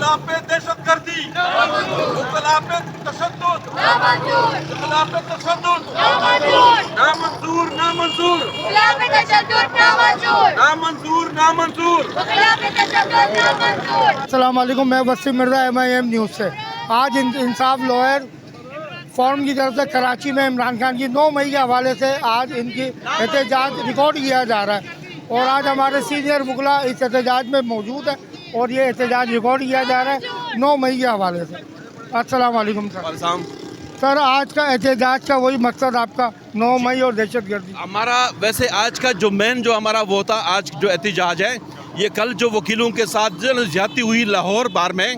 इनकलाब पे दहशतगर्दी, इनकलाब पे तशद्दुद, इनकलाब पे तशद्दुद, नामंजूर, नामंजूर, नामंजूर, नामंजूर। अस्सलाम वालेकुम, मैं वसीम मिर्ज़ा MIM न्यूज़ से। आज इंसाफ लॉयर फोरम की तरफ से कराची में इमरान खान की 9 मई के हवाले से आज इनकी एहतजाज रिकॉर्ड किया जा रहा है और आज हमारे सीनियर वकला इस एहतजाज में मौजूद है और ये एहतजाज रिकॉर्ड किया जा रहा है 9 मई के हवाले से। अस्सलाम वालेकुम सर। सर, आज का एहतजाज का वही मकसद आपका 9 मई और दहशतगर्दी? हमारा वैसे आज का जो मेन जो हमारा वो था, आज जो एहतजाज है, ये कल जो वकीलों के साथ जो ज्यादती हुई लाहौर बार में,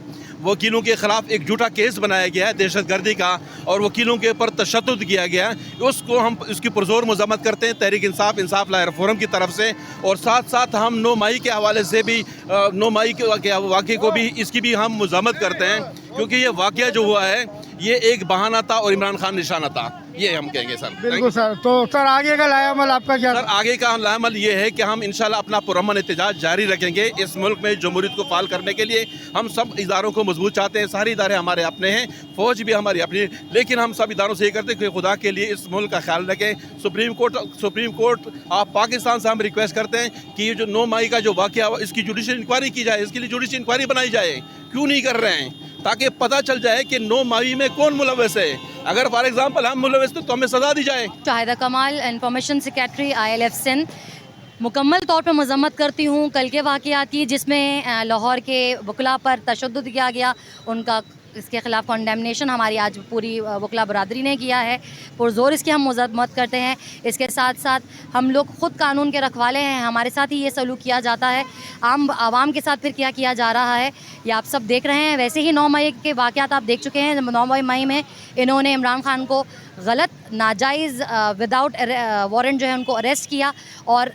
वकीलों के ख़िलाफ़ एक झूठा केस बनाया गया है दहशतगर्दी का और वकीलों के ऊपर तशद्दुद किया गया है, उसको हम इसकी पुरजोर मज़म्मत करते हैं तहरीक इंसाफ लॉयर फोरम की तरफ से। और साथ साथ हम 9 मई के हवाले से भी 9 मई के वाक़े को भी इसकी भी हम मज़म्मत करते हैं, क्योंकि ये वाक़या जो हुआ है ये एक बहाना था और इमरान खान निशाना था, ये हम कहेंगे सर। बिल्कुल सर। तो सर, आगे का लायामल आपका क्या? सर, आगे का लायामल ये है कि हम इंशाल्लाह अपना पुरअमन एहतजाज जारी रखेंगे। इस मुल्क में जमहूरियत को फाल करने के लिए हम सब इदारों को मजबूत चाहते हैं। सारे इदारे हमारे अपने हैं, फ़ौज भी हमारी अपनी, लेकिन हम सब इदारों से ये करते हैं कि खुदा के लिए इस मुल्क का ख्याल रखें। सुप्रीम कोर्ट आप पाकिस्तान से हम रिक्वेस्ट करते हैं कि ये जो 9 मई का जो वाक़या हुआ इसकी जुडिशल इंक्वायरी की जाए, इसके लिए जुडिशल इंक्वायरी बनाई जाए। क्यों नहीं कर रहे हैं? ताकि पता चल जाए कि 9 मई में कौन मुलव्वस है। अगर फॉर एग्जांपल हम मुलव्वस थे तो हमें सजा दी जाए। शाहिदा कमाल, इंफॉर्मेशन सेक्रेटरी ILF सिंध। मुकम्मल तौर पर मज़म्मत करती हूँ कल के वाक़यात की, जिसमें लाहौर के वकला पर तशद्दुद किया गया, उनका इसके ख़िलाफ़ कंडेमनेशन हमारी आज पूरी वकला बरादरी ने किया है। पुरज़ोर इसकी हम मज़म्मत करते हैं। इसके साथ साथ हम लोग ख़ुद कानून के रखवाले हैं, हमारे साथ ही ये सलूक किया जाता है। आवाम के साथ फिर क्या किया जा रहा है ये आप सब देख रहे हैं। वैसे ही 9 मई के वाक़यात आप देख चुके हैं। 9 मई में इन्होंने इमरान खान को गलत, नाजायज़, विदाउट वारंट जो है उनको अरेस्ट किया और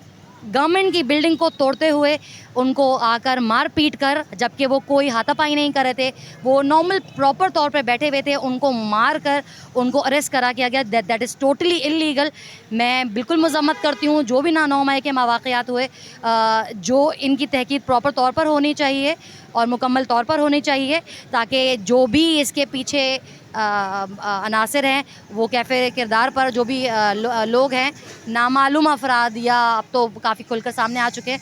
गवर्नमेंट की बिल्डिंग को तोड़ते हुए उनको आकर मार पीट कर, जबकि वो कोई हाथापाई नहीं कर रहे थे, वो नॉर्मल प्रॉपर तौर पे बैठे हुए थे, उनको मार कर उनको अरेस्ट करा किया गया। That is totally illegal. मैं बिल्कुल मज़म्मत करती हूँ जो भी 9 मई के वाक़यात हुए, जो इनकी तहकीक प्रॉपर तौर पर होनी चाहिए और मुकम्मल तौर पर होनी चाहिए, ताकि जो भी इसके पीछे अनासर हैं, वो कैफ़े किरदार पर जो भी लोग हैं, नामालूम अफराद या अब तो काफ़ी खुलकर सामने आ चुके हैं,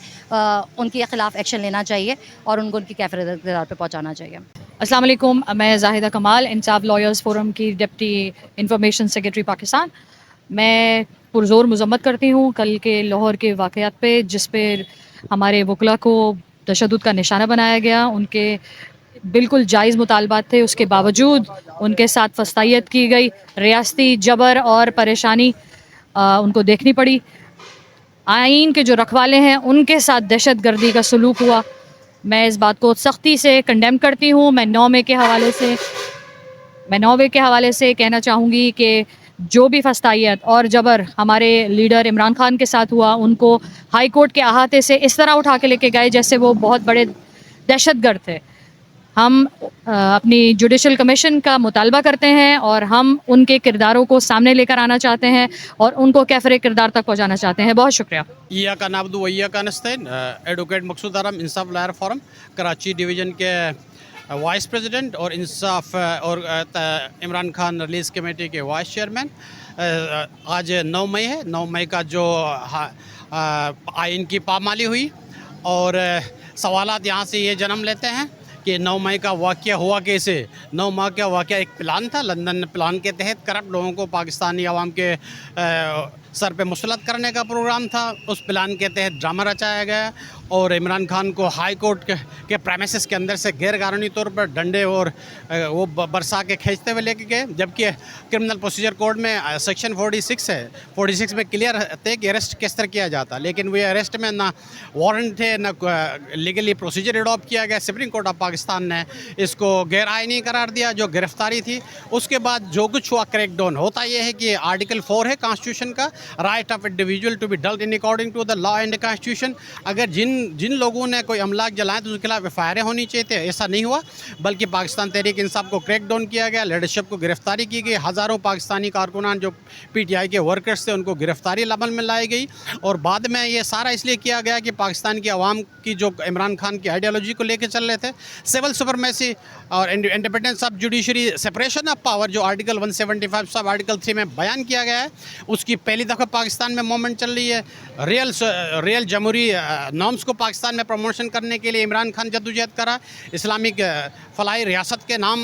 उनके ख़िलाफ़ एक्शन लेना चाहिए और उनको उनकी कैफ़े किरदार पर पहुँचाना चाहिए। अस्सलाम वालेकुम, मैं ज़ाहिदा कमाल, इंसाफ लॉयर्स फोरम की डिप्टी इंफॉर्मेशन सेक्रेटरी पाकिस्तान। मैं पुरज़ोर मज़म्मत करती हूँ कल के लाहौर के वाक़यात पे, जिस पर हमारे वकला को तशद्दुद का निशाना बनाया गया। उनके बिल्कुल जायज़ मुतालबात थे, उसके बावजूद उनके साथ फस्तायत की गई, रियासती जबर और परेशानी उनको देखनी पड़ी। आइन के जो रखवाले हैं उनके साथ दहशत गर्दी का सलूक हुआ। मैं इस बात को सख्ती से कंडेम करती हूँ। मैं 9 मई के हवाले से कहना चाहूँगी कि जो भी फस्तायत और जबर हमारे लीडर इमरान खान के साथ हुआ, उनको हाई कोर्ट के अहाते से इस तरह उठा के लेके गए जैसे वो बहुत बड़े दहशतगर्द थे। हम अपनी जुडिशल कमीशन का मुतालबा करते हैं और हम उनके किरदारों को सामने लेकर आना चाहते हैं और उनको कैफरे किरदार तक पहुंचाना चाहते हैं। बहुत शुक्रिया। इय्याका नाबुदु व इय्याका नस्तईन। एडवोकेट मकसूद आलम, इंसाफ लॉयर फोरम कराची डिवीज़न के वाइस प्रेसिडेंट और इंसाफ और इमरान खान रिलीज़ कमेटी के वाइस चेयरमैन। आज 9 मई है। 9 मई का जो आइन की पामाली हुई और सवालात यहाँ से ये जन्म लेते हैं कि 9 मई का वाक़या हुआ कैसे। 9 मई का वाक़या एक प्लान था, लंदन प्लान के तहत करप्ट लोगों को पाकिस्तानी आवाम के सर पे मुसलत करने का प्रोग्राम था। उस प्लान के तहत ड्रामा रचाया गया और इमरान खान को हाई कोर्ट के प्रेमिसेस के अंदर से गैर कानूनी तौर पर डंडे और वो बरसा के खींचते हुए लेके गए, जबकि क्रिमिनल प्रोसीजर कोड में सेक्शन 46 है। 46 में क्लियर थे कि अरेस्ट किस तरह किया जाता, लेकिन वे अरेस्ट में ना वारंट थे ना लीगली प्रोसीजर अडॉप्ट किया गया। सुप्रीम कोर्ट ऑफ पाकिस्तान ने इसको गैर आइनी करार दिया, जो गिरफ्तारी थी। उसके बाद जो कुछ हुआ क्रैकडाउन होता यह है कि आर्टिकल 4 है कॉन्स्टिट्यूशन का, right of individual to be dealt in according to the law and constitution. अगर जिन लोगों ने कोई अमलाक जलाए तो उसके खिलाफ एफआईआर होनी चाहिए थे, ऐसा नहीं हुआ, बल्कि पाकिस्तान तहरीक इंसाफ को क्रैकडाउन किया गया, लीडरशिप को गिरफ्तारी की गई। हज़ारों पाकिस्तानी कारकुनान जो PTI के वर्कर्स थे उनको गिरफ्तारी अमल में लाई गई और बाद में ये सारा इसलिए किया गया कि पाकिस्तान की आवाम की जो इमरान खान की आइडियोलॉजी को लेकर चल रहे थे, सिविल सुपरमेसी और independence of judiciary, separation of power जो आर्टिकल 175 सब आर्टिकल 3 में बयान किया गया है, उसकी पहली दफ़ा पाकिस्तान में मूवमेंट चल रही है। रियल जमहूरी नॉर्म्स को पाकिस्तान में प्रमोशन करने के लिए इमरान खान जद्दोजहद करा। इस्लामिक फलाई रियासत के नाम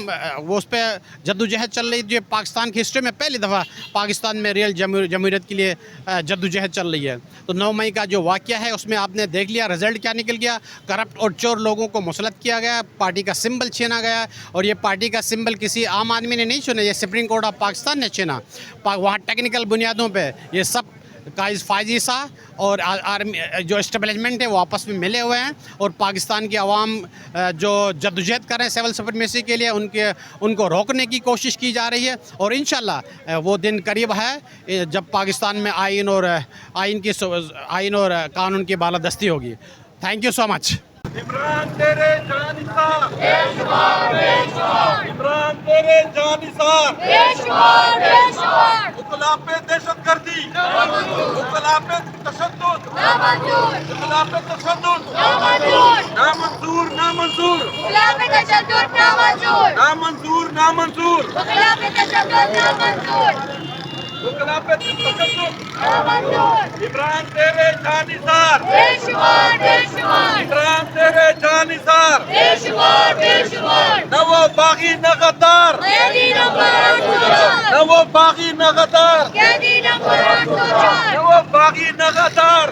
वो उस पर जद्दोजहद चल रही, जो पाकिस्तान की हिस्ट्री में पहली दफ़ा पाकिस्तान में रियल जमहूरियत के लिए जद्दोजहद चल रही है। तो 9 मई का जो वाक़या है उसमें आपने देख लिया रिज़ल्ट क्या निकल गया। करप्ट और चोर लोगों को मुसलत किया गया, पार्टी का सिंबल छीना गया, और ये पार्टी का सिंबल किसी आम आदमी ने नहीं चुना, ये सुप्रीम कोर्ट ऑफ पाकिस्तान ने चुना। वहाँ टेक्निकल बुनियादों पे ये सब काइज फायजी शाह और आर्मी जो इस्टेब्लिशमेंट है वो आपस में मिले हुए हैं, और पाकिस्तान की आवाम जो जद्दोजहद कर रहे हैं सिविल सुपरमेसी के लिए उनको रोकने की कोशिश की जा रही है। और इंशाल्लाह वो दिन करीब है जब पाकिस्तान में आइन और कानून की बालादस्ती होगी। Thank you so much. Imran तेरे जानिसार, इमरान तेरे जानिसार, मुकला पे दहशतगर्दी, मुकला पे तशद्दुद, मुकला पे तशद्दुद, नामंजूर, नामंजूर, नामंजूर, नामंजूर, मुकला पे तशद्दुद, इमरान तेरे जानिसार, इमरान तेरे जानिसार, न वो बागी न गद्दार, न वो बागी न गद्दार, न वो बागी न गद्दार।